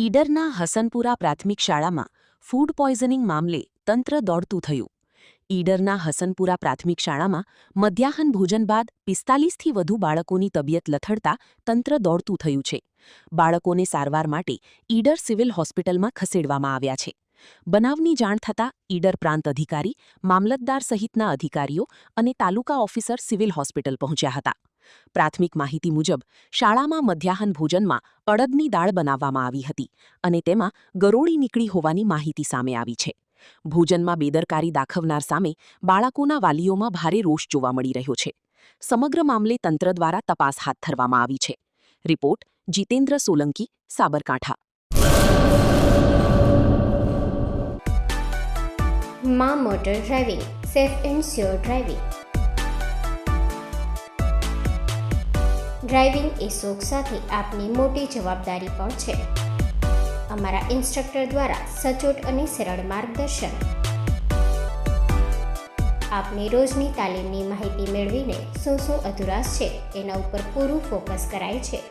ઈડરના હસનપુરા પ્રાથમિક શાળામાં food poisoning મામલે તંત્ર દોડતું થયું. ઈડરના હસનપુરા પ્રાથમિક શાળામાં મધ્યાહન ભોજન બાદ 45થી વધુ બાળકોની તબિયત લથડતા તંત્ર દોડતું થયું છે. બાળકોને સારવાર માટે ઈડર સિવિલ હોસ્પિટલમાં ખસેડવામાં આવ્યા છે. બનાવની જાણ થતાં ઈડર પ્રાંત અધિકારી, મામલતદાર સહિતના અધિકારીઓ અને તાલુકા ઓફિસર સિવિલ હોસ્પિટલ પહોંચ્યા હતા. પ્રાથમિક માહિતી મુજબ શાળામાં મધ્યાહન ભોજનમાં અડદની દાળ બનાવવામાં આવી હતી અને તેમાં ગરોળી નીકળી હોવાની માહિતી સામે આવી છે. ભોજનમાં બેદરકારી દાખવનાર સામે બાળકોના વાલીઓમાં ભારે રોષ જોવા મળી રહ્યો છે. સમગ્ર મામલે તંત્ર દ્વારા તપાસ હાથ ધરવામાં આવી છે. રિપોર્ટ જીતેન્દ્ર સોલંકી, સાબરકાંઠા. માં motor driving, safe and sure driving. Driving એ શોખ સાથે આપની મોટી જવાબદારી પણ છે. અમારા ઇન્સ્ટ્રક્ટર દ્વારા સચોટ અને સરળ માર્ગદર્શન. આપની રોજની તાલીમની માહિતી મેળવીને શું અધુરાશ છે એના ઉપર પૂરું ફોકસ કરાય છે.